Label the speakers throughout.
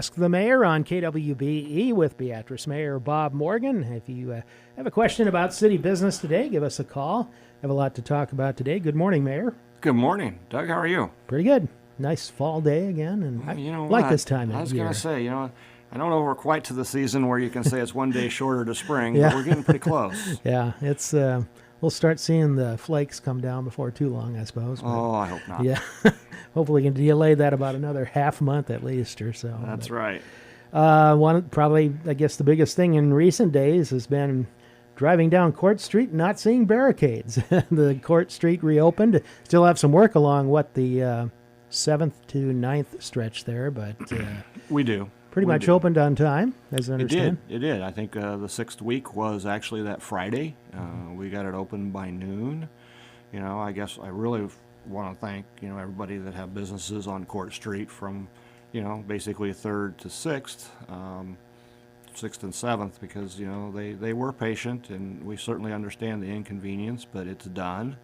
Speaker 1: Ask the Mayor on KWBE with Beatrice Mayor Bob Morgan. If you have a question about city business today, give us a call. Have a lot to talk about today. Good morning, Mayor.
Speaker 2: Good morning, Doug. How are you?
Speaker 1: Pretty good. Nice fall day again, and
Speaker 2: Well,
Speaker 1: like this time of year.
Speaker 2: I was going to say, I don't know if we're quite to the season where you can say it's one day shorter to spring,
Speaker 1: Yeah.
Speaker 2: but we're getting pretty close.
Speaker 1: Yeah, it's we'll start seeing the flakes come down before too long, I suppose. But,
Speaker 2: Oh, I hope not.
Speaker 1: yeah. Hopefully, we can delay that about another half month at least or so.
Speaker 2: That's right.
Speaker 1: I guess the biggest thing in recent days has been driving down Court Street and not seeing barricades. The Court Street reopened. Still have some work along the 7th to 9th stretch there, but
Speaker 2: We do.
Speaker 1: pretty much opened on time, as I understand.
Speaker 2: It did. I think the 6th week was actually that Friday. We got it open by noon. I guess I really want to thank, everybody that have businesses on Court Street from, basically 3rd to 6th, 6th and 7th, because, they were patient, and we certainly understand the inconvenience, but it's done.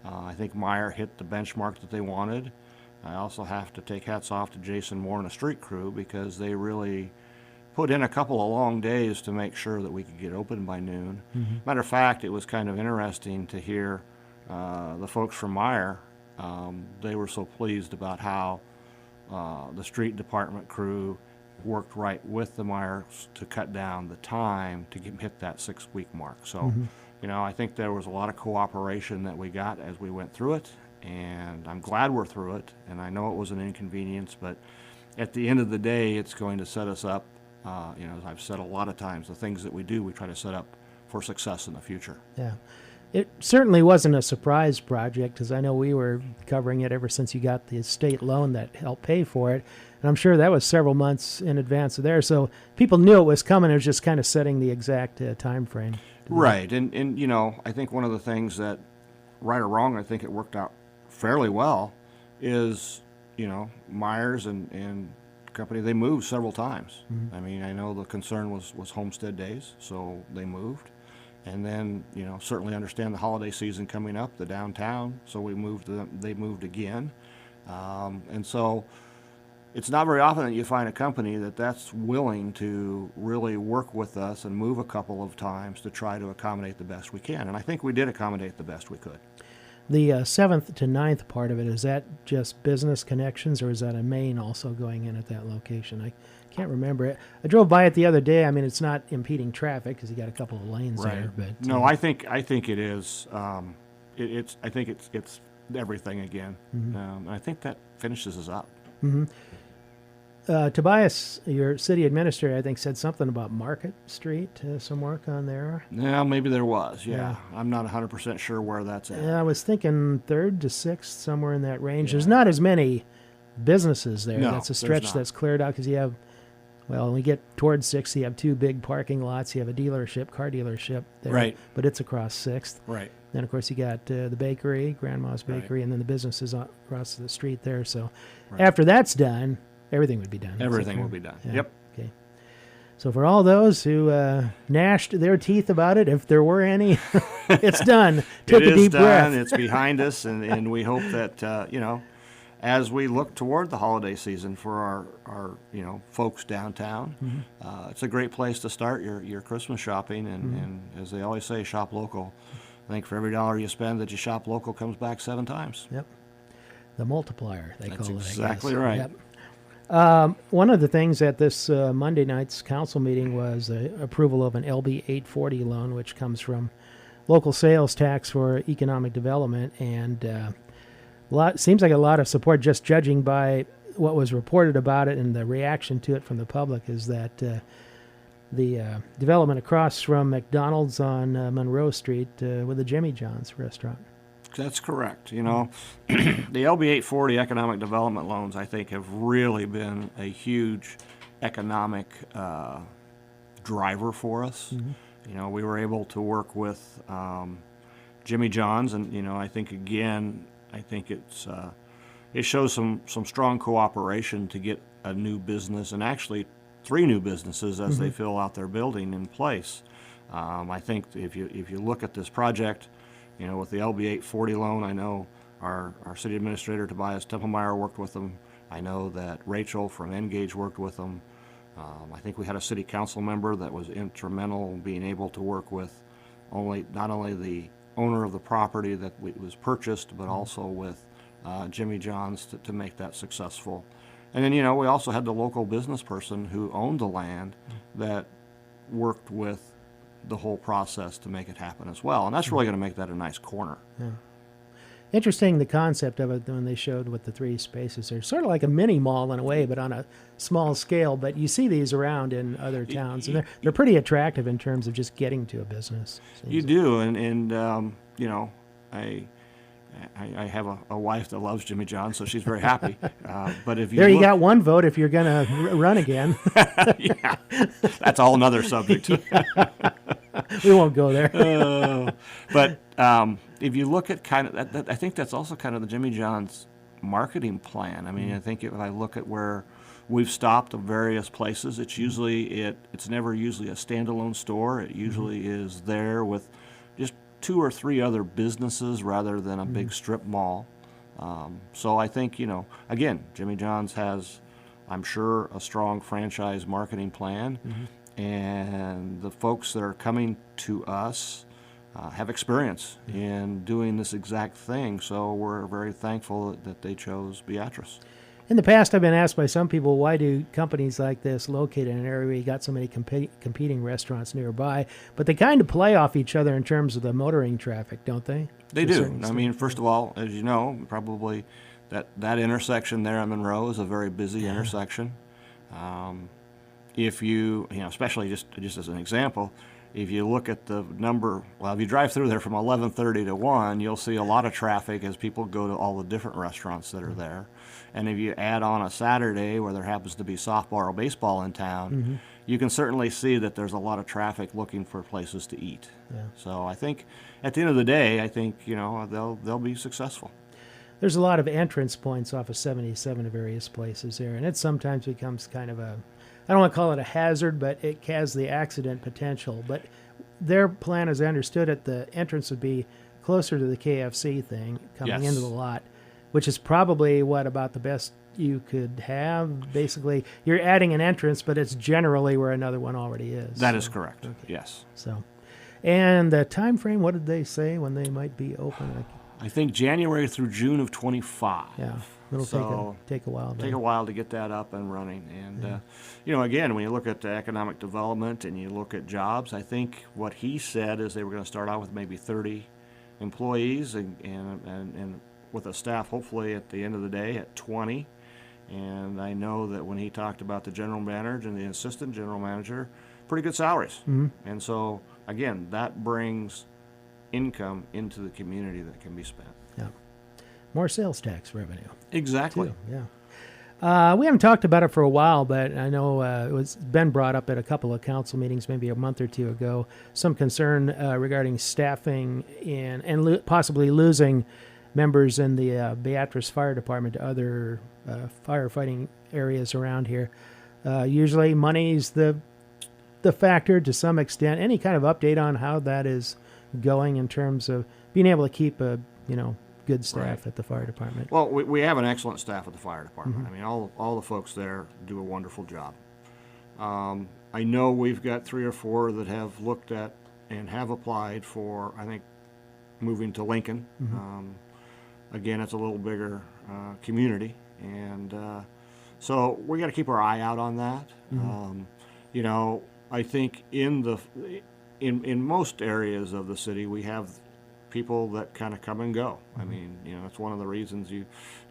Speaker 2: I think Meyer hit the benchmark that they wanted. I also have to take hats off to Jason Moore and the street crew, because they really put in a couple of long days to make sure that we could get open by noon. Matter of fact, it was kind of interesting to hear the folks from Meyer. They were so pleased about how the street department crew worked right with the Myers to cut down the time to hit that 6-week mark. So, I think there was a lot of cooperation that we got as we went through it, and I'm glad we're through it. And I know it was an inconvenience, but at the end of the day, it's going to set us up. As I've said a lot of times, the things that we do, we try to set up for success in the future.
Speaker 1: Yeah. It certainly wasn't a surprise project, because I know we were covering it ever since you got the state loan that helped pay for it. And I'm sure that was several months in advance of there. So people knew it was coming. It was just kind of setting the exact time frame.
Speaker 2: Right. And I think one of the things that, right or wrong, I think it worked out fairly well is, Myers and company, they moved several times. I mean, I know the concern was homestead days, so they moved. And then, certainly understand the holiday season coming up, the downtown, so they moved again. And so it's not very often that you find a company that's willing to really work with us and move a couple of times to try to accommodate the best we can. And I think we did accommodate the best we could.
Speaker 1: The 7th to 9th part of it, is that just business connections, or is that a main also going in at that location? I can't remember it. I drove by it the other day. I mean, it's not impeding traffic because you got a couple of lanes there. But
Speaker 2: no, I think it is. I think it's everything again. I think that finishes us up.
Speaker 1: Tobias, your city administrator, I think, said something about Market Street, some work on there.
Speaker 2: Yeah, maybe there was. Yeah. I'm not 100% sure where that's at.
Speaker 1: Yeah, I was thinking 3rd to 6th, somewhere in that range. There's not as many businesses there.
Speaker 2: No,
Speaker 1: that's a stretch that's cleared out, because you have, when we get towards 6th, you have 2 big parking lots. You have a car dealership there.
Speaker 2: Right.
Speaker 1: But it's across 6th.
Speaker 2: Right.
Speaker 1: Then, of course, you got the bakery, Grandma's Bakery, and then the businesses across the street there. So after that's done, everything would be done.
Speaker 2: Everything will be done.
Speaker 1: Yeah.
Speaker 2: Yep.
Speaker 1: Okay. So for all those who gnashed their teeth about it, if there were any, it's done. Take a deep breath.
Speaker 2: It's behind us, and we hope that, as we look toward the holiday season for our folks downtown, it's a great place to start your Christmas shopping. And as they always say, shop local. I think for every $1 you spend that you shop local comes back 7 times.
Speaker 1: Yep. The multiplier, they call it.
Speaker 2: That's exactly right.
Speaker 1: Yep. One of the things at this Monday night's council meeting was approval of an LB 840 loan, which comes from local sales tax for economic development, and seems like a lot of support, just judging by what was reported about it and the reaction to it from the public, is that the development across from McDonald's on Monroe Street with the Jimmy John's restaurant.
Speaker 2: That's correct. The LB 840 economic development loans, I think, have really been a huge economic driver for us. We were able to work with Jimmy John's, and I think it shows some strong cooperation to get a new business, and actually 3 new businesses as they fill out their building in place. I think if you look at this project, with the LB 840 loan, I know our city administrator, Tobias Templemeyer, worked with them I know that Rachel from Engage worked with them. I think we had a city council member that was instrumental in being able to work with not only the owner of the property that was purchased, but also with Jimmy John's to make that successful. And then, we also had the local business person who owned the land that worked with the whole process to make it happen as well. And that's really going to make that a nice corner.
Speaker 1: Yeah. Interesting, the concept of it when they showed with the 3 spaces. They're sort of like a mini mall in a way, but on a small scale. But you see these around in other towns, and they're pretty attractive in terms of just getting to a business.
Speaker 2: You do, and I have a wife that loves Jimmy John's, so she's very happy. But if
Speaker 1: you got one vote if you're going to run again.
Speaker 2: Yeah, that's all another subject.
Speaker 1: We won't go there.
Speaker 2: But if you look at kind of that, I think that's also kind of the Jimmy John's marketing plan. I mean, I think if I look at where we've stopped at various places, it's never usually a standalone store. It usually is there with just 2 or 3 other businesses rather than a big strip mall. So I think, again, Jimmy John's has, I'm sure, a strong franchise marketing plan. And the folks that are coming to us have experience in doing this exact thing. So we're very thankful that they chose Beatrice.
Speaker 1: In the past, I've been asked by some people, why do companies like this located in an area where you got so many competing restaurants nearby? But they kind of play off each other in terms of the motoring traffic, don't they?
Speaker 2: They do. I mean, first of all, as you know, probably that intersection there on Monroe is a very busy intersection. If you especially just as an example, if you look at the number, if you drive through there from 11:30 to 1, you'll see a lot of traffic as people go to all the different restaurants that are there. And if you add on a Saturday where there happens to be softball or baseball in town, you can certainly see that there's a lot of traffic looking for places to eat. Yeah. So I think at the end of the day, they'll be successful.
Speaker 1: There's a lot of entrance points off of 77 to various places there, and it sometimes becomes kind of I don't want to call it a hazard, but it has the accident potential. But their plan, as I understood it, the entrance would be closer to the KFC thing coming into the lot, which is probably about the best you could have. Basically, you're adding an entrance, but it's generally where another one already is.
Speaker 2: That is correct. Okay. Yes.
Speaker 1: So, and the time frame, what did they say when they might be open?
Speaker 2: I think January through June of 25.
Speaker 1: Yeah. It'll take a while.
Speaker 2: Take a while to get that up and running. And, again, when you look at the economic development and you look at jobs, I think what he said is they were going to start out with maybe 30 employees and with a staff hopefully at the end of the day at 20. And I know that when he talked about the general manager and the assistant general manager, pretty good salaries. And so, again, that brings income into the community that can be spent.
Speaker 1: Yeah. More sales tax revenue.
Speaker 2: Exactly.
Speaker 1: Too. Yeah. We haven't talked about it for a while, but I know it was been brought up at a couple of council meetings maybe a month or two ago. Some concern regarding staffing and possibly losing members in the Beatrice Fire Department to other firefighting areas around here. Usually money's the factor to some extent. Any kind of update on how that is going in terms of being able to keep a good staff at the fire department?
Speaker 2: Well, we have an excellent staff at the fire department. I mean, all the folks there do a wonderful job. I know we've got 3 or 4 that have looked at and have applied for, I think, moving to Lincoln. Again, it's a little bigger community, and so we got to keep our eye out on that. I think in most areas of the city we have people that kind of come and go. I mean, it's one of the reasons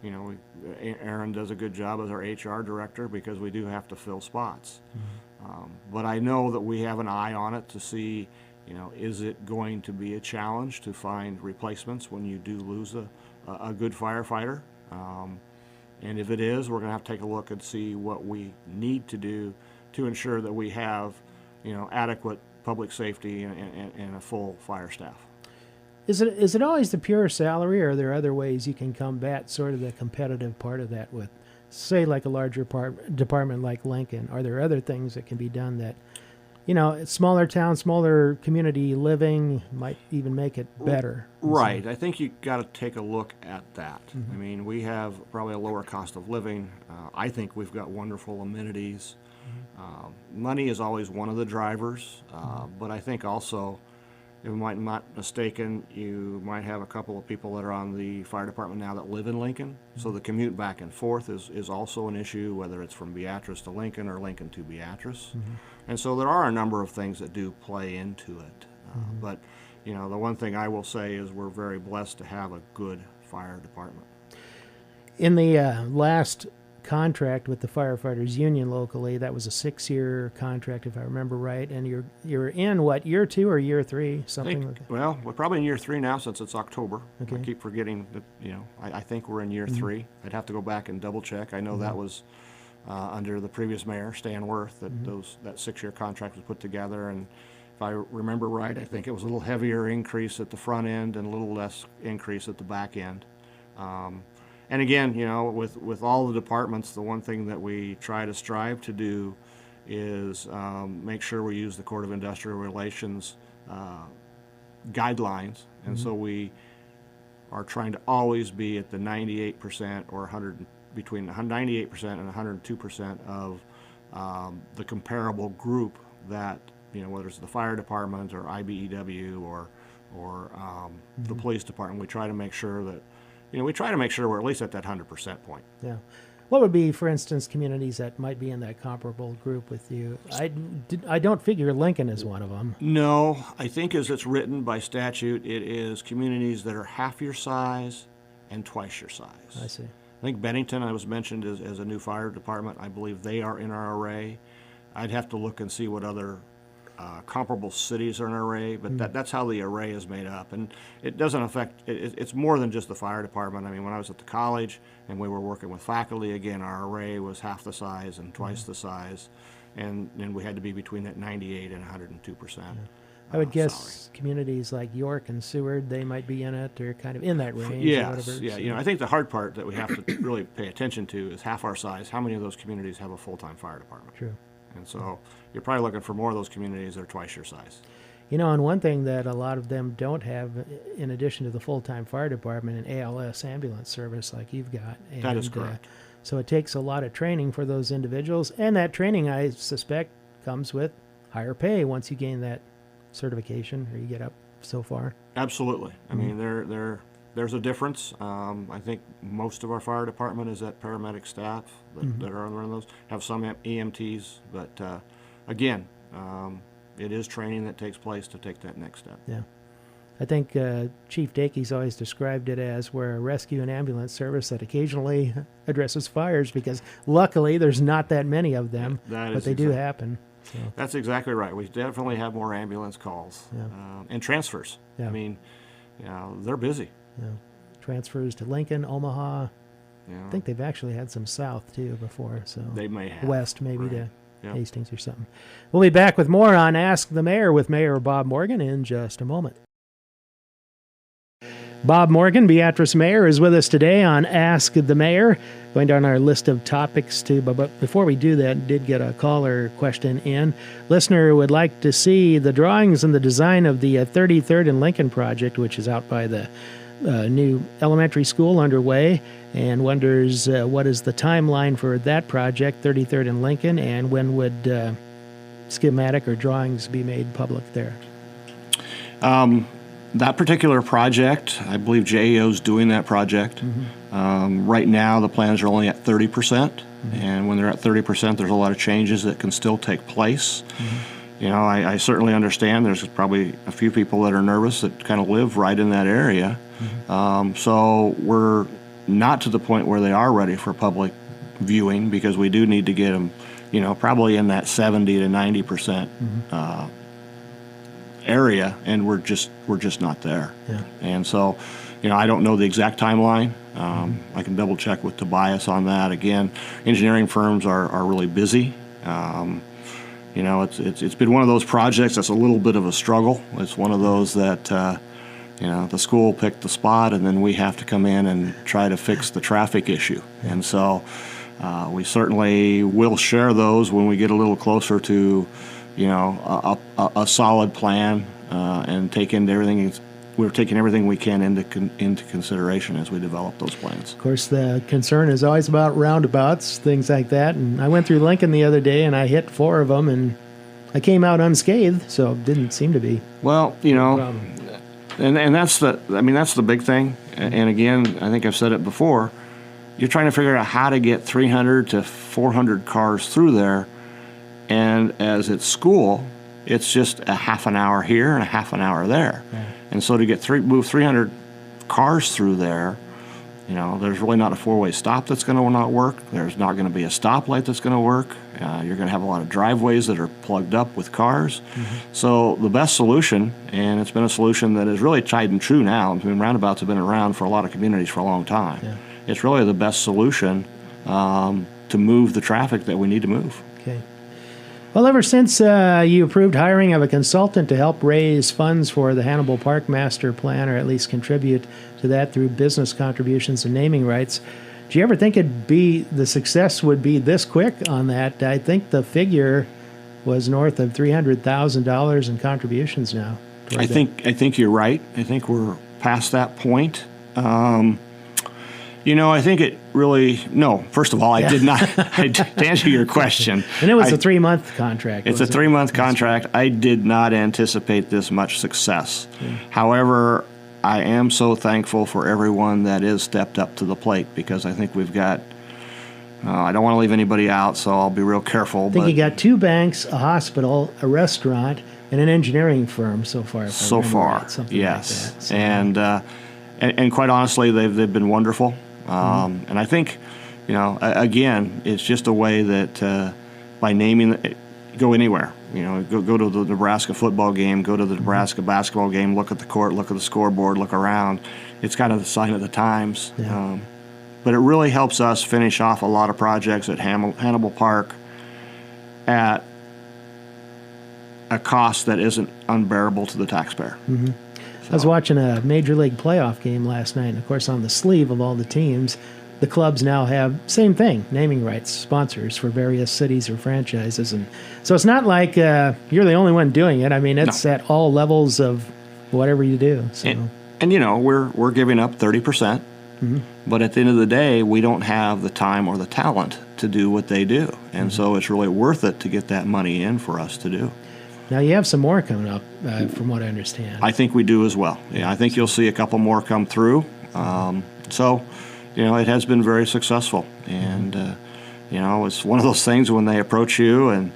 Speaker 2: Aaron does a good job as our HR director because we do have to fill spots. But I know that we have an eye on it to see, is it going to be a challenge to find replacements when you do lose a good firefighter? And if it is, we're going to have to take a look and see what we need to do to ensure that we have, adequate public safety and a full fire staff.
Speaker 1: Is it always the pure salary, or are there other ways you can combat sort of the competitive part of that with, say, like a larger department like Lincoln? Are there other things that can be done that smaller town, smaller community living might even make it better.
Speaker 2: Right. I think you got to take a look at that. I mean, we have probably a lower cost of living. I think we've got wonderful amenities. Money is always one of the drivers, but I think also, if I'm not mistaken, you might have a couple of people that are on the fire department now that live in Lincoln. So the commute back and forth is also an issue, whether it's from Beatrice to Lincoln or Lincoln to Beatrice. And so there are a number of things that do play into it. But, the one thing I will say is we're very blessed to have a good fire department.
Speaker 1: In the last contract with the firefighters union locally, that was a 6-year contract, if I remember right, and you're in what, year 2 or year 3, something like that?
Speaker 2: Well, we're probably in year 3 now since it's October.
Speaker 1: Okay.
Speaker 2: I keep forgetting that, I think we're in year 3. I'd have to go back and double check. I know that was under the previous mayor, Stan Worth, that that 6-year contract was put together, and if I remember right, I think it was a little heavier increase at the front end and a little less increase at the back end. And again, with all the departments, the one thing that we try to strive to do is make sure we use the Court of Industrial Relations guidelines. And so we are trying to always be at the 98% or between 98% and 102% of the comparable group that, whether it's the fire department or IBEW or the police department, we try to make sure that we're at least at that 100% point.
Speaker 1: Yeah. What would be, for instance, communities that might be in that comparable group with you? I don't figure Lincoln is one of them.
Speaker 2: No, I think as it's written by statute, it is communities that are half your size and twice your size.
Speaker 1: I see.
Speaker 2: I think Bennington, I was mentioned as a new fire department. I believe they are in our array. I'd have to look and see what other comparable cities are in our array, but that's how the array is made up. And it doesn't affect, it's more than just the fire department. I mean, when I was at the college and we were working with faculty, again, our array was half the size and twice the size, and we had to be between that 98 and 102%.
Speaker 1: I would guess
Speaker 2: salary.
Speaker 1: Communities like York and Seward, they might be in it, or kind of in that range.
Speaker 2: Yes,
Speaker 1: or whatever.
Speaker 2: yeah. I think the hard part that we have to really pay attention to is half our size. How many of those communities have a full-time fire department?
Speaker 1: True.
Speaker 2: And so you're probably looking for more of those communities that are twice your size.
Speaker 1: And one thing that a lot of them don't have, in addition to the full-time fire department, an ALS ambulance service like you've got. And,
Speaker 2: That is correct.
Speaker 1: So it takes a lot of training for those individuals, and that training, I suspect, comes with higher pay once you gain that certification or you get up so far.
Speaker 2: Absolutely. I mean, there's a difference. I think most of our fire department is at paramedic staff that are on those. Have some EMTs, but again, it is training that takes place to take that next step.
Speaker 1: Yeah. I think Chief Dakey's always described it as we're a rescue and ambulance service that occasionally addresses fires, because luckily there's not that many of them, but they do happen. So.
Speaker 2: That's exactly right. We definitely have more ambulance calls and transfers.
Speaker 1: Yeah.
Speaker 2: I mean, they're busy.
Speaker 1: Yeah. Transfers to Lincoln, Omaha.
Speaker 2: Yeah.
Speaker 1: I think they've actually had some south too before. So
Speaker 2: they may have.
Speaker 1: West, maybe
Speaker 2: right.
Speaker 1: to Hastings or something. We'll be back with more on Ask the Mayor with Mayor Bob Morgan in just a moment. Bob Morgan, Beatrice Mayor, is with us today on Ask the Mayor. Going down our list of topics too, but before we do that, did get a caller question in. Listener would like to see the drawings and the design of the 33rd and Lincoln project, which is out by the new elementary school underway, and wonders what is the timeline for that project, 33rd and Lincoln, and when would schematic or drawings be made public there?
Speaker 2: That particular project, I believe JEO is doing that project. Right now, the plans are only at 30%, and when they're at 30%, there's a lot of changes that can still take place. I certainly understand there's probably a few people that are nervous that kind of live right in that area. So we're not to the point where they are ready for public viewing, because we do need to get them, probably in that 70 to 90% area, and we're just not there.
Speaker 1: Yeah.
Speaker 2: And so, I don't know the exact timeline. I can double check with Tobias on that. Again, engineering firms are really busy. It's been one of those projects that's a little bit of a struggle. It's one of those that the school picked the spot, and then we have to come in and try to fix the traffic issue. And so we certainly will share those when we get a little closer to a solid plan and take into everything. We're taking everything we can into consideration as we develop those plans.
Speaker 1: Of course, the concern is always about roundabouts, things like that. And I went through Lincoln the other day, and I hit 4 of them, and I came out unscathed, so it didn't seem to be.
Speaker 2: Well, and that's the big thing. And again, I think I've said it before. You're trying to figure out how to get 300 to 400 cars through there, and as it's school, it's just a half an hour here and a half an hour there.
Speaker 1: Yeah.
Speaker 2: And so to move 300 cars through there, there's really not a 4-way stop that's going to not work. There's not going to be a stoplight that's going to work. You're going to have a lot of driveways that are plugged up with cars. Mm-hmm. So the best solution, and it's been a solution that is really tried and true now. I mean, roundabouts have been around for a lot of communities for a long time. Yeah. It's really the best solution to move the traffic that we need to move.
Speaker 1: Okay. Well, ever since you approved hiring of a consultant to help raise funds for the Hannibal Park Master Plan, or at least contribute to that through business contributions and naming rights, do you ever think the success would be this quick on that? I think the figure was north of $300,000 in contributions now.
Speaker 2: I think you're right. I think we're past that point. I think it really, no, first of all, I did not, to answer your question.
Speaker 1: And it was a 3-month contract.
Speaker 2: It's a 3-month contract. I did not anticipate this much success. Yeah. However, I am so thankful for everyone that is stepped up to the plate, because I think we've got, I don't want to leave anybody out, so I'll be real careful.
Speaker 1: I think you got 2 banks, a hospital, a restaurant, and an engineering firm so far.
Speaker 2: So far,
Speaker 1: right,
Speaker 2: yes.
Speaker 1: Like that, so.
Speaker 2: And quite honestly, they've been wonderful. And I think, again, it's just a way that by naming, go anywhere. Go to the Nebraska football game, go to the Nebraska basketball game, look at the court, look at the scoreboard, look around. It's kind of the sign of the times.
Speaker 1: Yeah.
Speaker 2: But it really helps us finish off a lot of projects at Hannibal Park at a cost that isn't unbearable to the taxpayer.
Speaker 1: Mm-hmm. So. I was watching a Major League playoff game last night, and of course on the sleeve of all the teams, the clubs now have same thing, naming rights, sponsors for various cities or franchises. And so it's not like you're the only one doing it. I mean, it's at all levels of whatever you do. So.
Speaker 2: And we're giving up 30%, mm-hmm. but at the end of the day, we don't have the time or the talent to do what they do. And mm-hmm. so it's really worth it to get that money in for us to do.
Speaker 1: Now, you have some more coming up, from what I understand.
Speaker 2: I think we do as well. Yeah, I think you'll see a couple more come through. So, it has been very successful. And, it's one of those things when they approach you and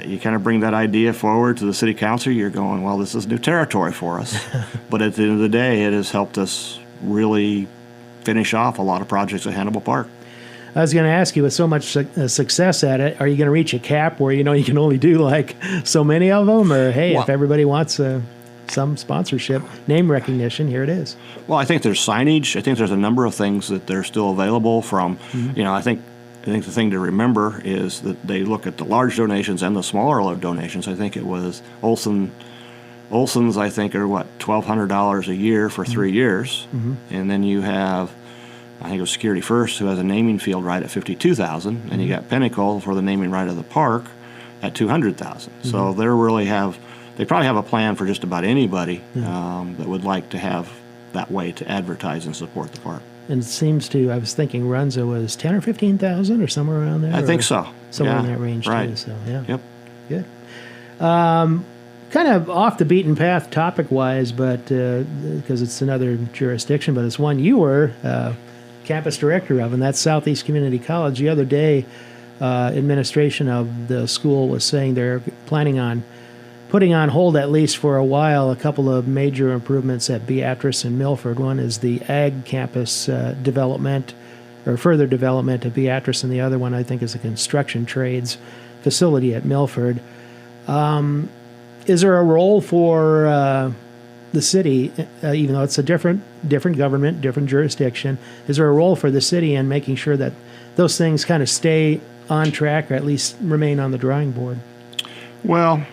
Speaker 2: you kind of bring that idea forward to the city council, you're going, well, this is new territory for us. But at the end of the day, it has helped us really finish off a lot of projects at Hannibal Park.
Speaker 1: I was going to ask you, with so much success at it, are you going to reach a cap where you can only do like so many of them? Or, hey, if everybody wants some sponsorship, name recognition, here it is.
Speaker 2: Well, I think there's signage. I think there's a number of things that they're still available from, mm-hmm. I think the thing to remember is that they look at the large donations and the smaller donations. I think it was Olson's, I think, are $1,200 a year for 3 years. Mm-hmm. And then you have, I think it was Security First, who has a naming field right at $52,000, mm-hmm. and you got Pinnacle for the naming right of the park at $200,000. Mm-hmm. So they probably have a plan for just about anybody that would like to have that way to advertise and support the park.
Speaker 1: And it seems to, I was thinking Runza was 10 or 15,000 or somewhere around there.
Speaker 2: I think so.
Speaker 1: Somewhere in that range
Speaker 2: right.
Speaker 1: too. So yeah.
Speaker 2: Yep.
Speaker 1: Good. Kind of off the beaten path topic-wise, but because it's another jurisdiction, but it's one you were campus director of, and that's Southeast Community College. The other day, administration of the school was saying they're planning on putting on hold, at least for a while, a couple of major improvements at Beatrice and Milford. One is the ag campus development, or further development at Beatrice, and the other one, I think, is a construction trades facility at Milford. Is there a role for the city, even though it's a different government, different jurisdiction? Is there a role for the city in making sure that those things kind of stay on track, or at least remain on the drawing board?
Speaker 2: Well,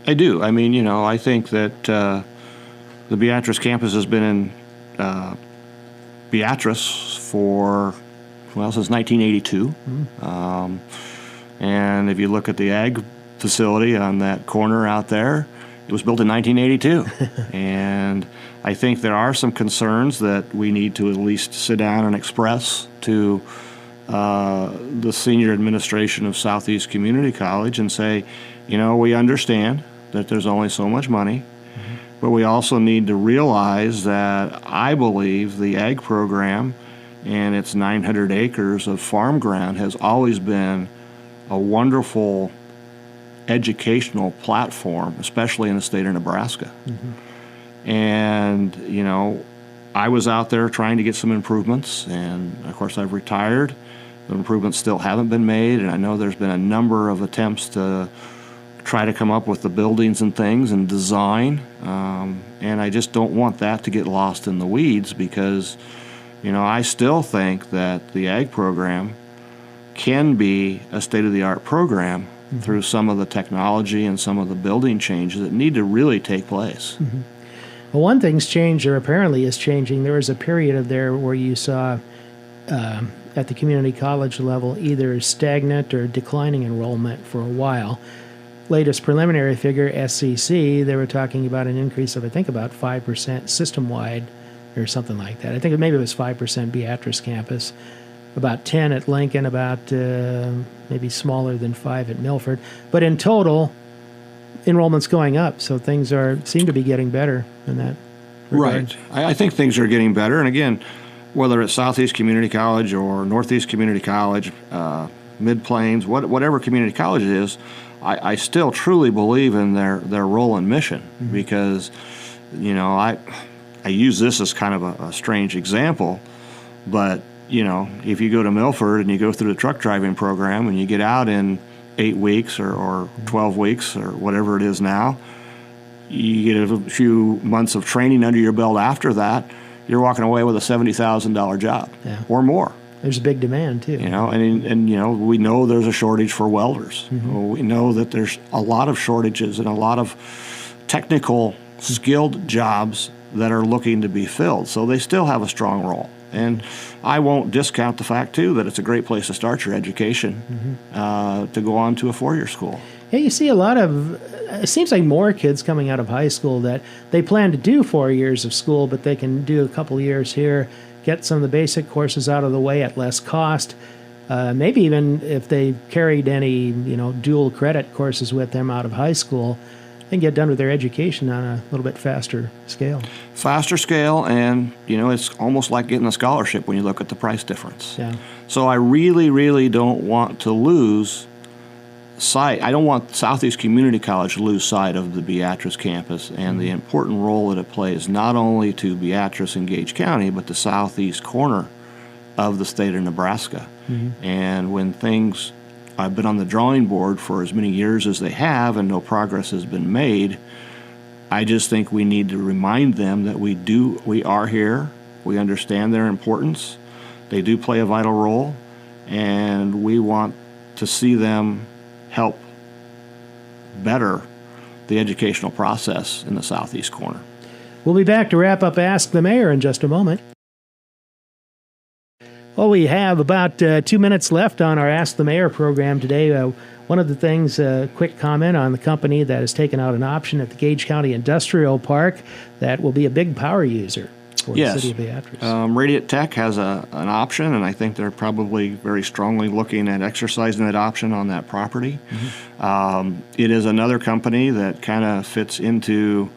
Speaker 2: I do. I mean, I think that the Beatrice campus has been in Beatrice for, since 1982. Mm-hmm. And if you look at the ag facility on that corner out there, it was built in 1982. And I think there are some concerns that we need to at least sit down and express to the senior administration of Southeast Community College and say, we understand that there's only so much money, but we also need to realize that I believe the ag program and its 900 acres of farm ground has always been a wonderful educational platform, especially in the state of Nebraska. And, I was out there trying to get some improvements, and of course I've retired. The improvements still haven't been made, and I know there's been a number of attempts to try to come up with the buildings and things and design, and I just don't want that to get lost in the weeds because, I still think that the ag program can be a state-of-the-art program through some of the technology and some of the building changes that need to really take place.
Speaker 1: Well, one thing's changed, or apparently is changing. There was a period of there where you saw at the community college level either stagnant or declining enrollment for a while. Latest preliminary figure, SCC, they were talking about an increase of, I think, about 5% system-wide or something like that. I think maybe it was 5% Beatrice campus, about 10 at Lincoln, about maybe smaller than 5 at Milford. But in total, enrollment's going up, so things seem to be getting better in that regard.
Speaker 2: Right. I think things are getting better. And again, whether it's Southeast Community College or Northeast Community College, Mid-Plains, whatever community college it is, I still truly believe in their role and mission because, I use this as kind of a strange example, but, if you go to Milford and you go through the truck driving program and you get out in 8 weeks or 12 weeks or whatever it is now, you get a few months of training under your belt after that, you're walking away with a $70,000 job or more.
Speaker 1: There's a big demand too.
Speaker 2: And we know there's a shortage for welders. We know that there's a lot of shortages and a lot of technical skilled jobs that are looking to be filled. So they still have a strong role. And I won't discount the fact, too, that it's a great place to start your education to go on to a four-year school.
Speaker 1: Yeah, you see it seems like more kids coming out of high school that they plan to do 4 years of school, but they can do a couple years here, get some of the basic courses out of the way at less cost. Maybe even if they carried any, dual credit courses with them out of high school, and get done with their education on a little bit faster scale.
Speaker 2: Faster scale, and, it's almost like getting a scholarship when you look at the price difference.
Speaker 1: Yeah.
Speaker 2: So I really, really don't want to lose sight. I don't want Southeast Community College to lose sight of the Beatrice campus and the important role that it plays not only to Beatrice and Gage County, but the southeast corner of the state of Nebraska. And when things I've been on the drawing board for as many years as they have and no progress has been made, I just think we need to remind them that we are here, we understand their importance, they do play a vital role, and we want to see them help better the educational process in the southeast corner.
Speaker 1: We'll be back to wrap up Ask the Mayor in just a moment. Well, we have about 2 minutes left on our Ask the Mayor program today. One of the things, quick comment on the company that has taken out an option at the Gage County Industrial Park that will be a big power user for the city of Beatrice.
Speaker 2: Radiant Tech has an option, and I think they're probably very strongly looking at exercising that option on that property. It is another company that kind of fits into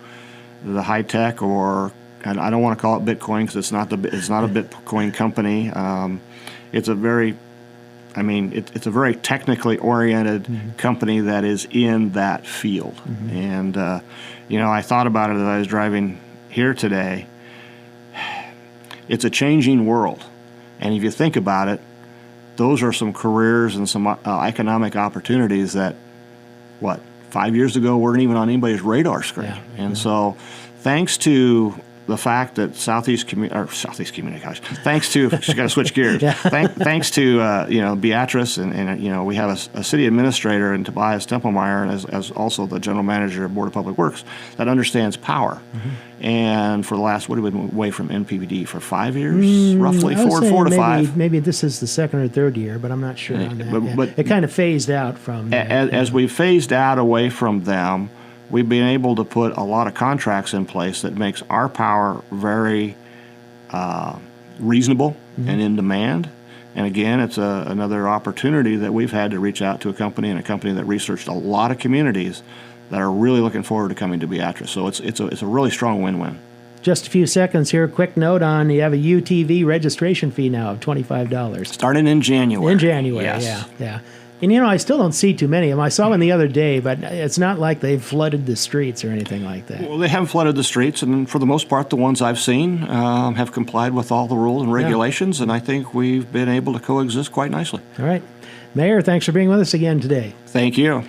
Speaker 2: the high tech, or and I don't want to call it Bitcoin because it's not a Bitcoin company. It's a very technically oriented company that is in that field. And I thought about it as I was driving here today. It's a changing world, and if you think about it, those are some careers and some economic opportunities that 5 years ago weren't even on anybody's radar screen. So thanks to the fact that Southeast Community College, thanks to, she's got to switch gears, thanks to, Beatrice and we have a city administrator in Tobias Templemeyer as also the general manager of Board of Public Works that understands power. Mm-hmm. And for the last, what have we been away from NPD for 5 years, roughly, four to five?
Speaker 1: Maybe this is the second or third year, but I'm not sure on that. But it kind of phased out from
Speaker 2: as we phased out away from them, we've been able to put a lot of contracts in place that makes our power very reasonable and in demand. And again, it's another opportunity that we've had to reach out to a company that researched a lot of communities that are really looking forward to coming to Beatrice. So it's a really strong win-win.
Speaker 1: Just a few seconds here. Quick note on you have a UTV registration fee now of $25.
Speaker 2: Starting in January.
Speaker 1: In January,
Speaker 2: yes.
Speaker 1: Yeah. And I still don't see too many of them. I saw one the other day, but it's not like they've flooded the streets or anything like that.
Speaker 2: Well, they haven't flooded the streets, and for the most part, the ones I've seen have complied with all the rules and regulations, and I think we've been able to coexist quite nicely.
Speaker 1: All right. Mayor, thanks for being with us again today.
Speaker 2: Thank you.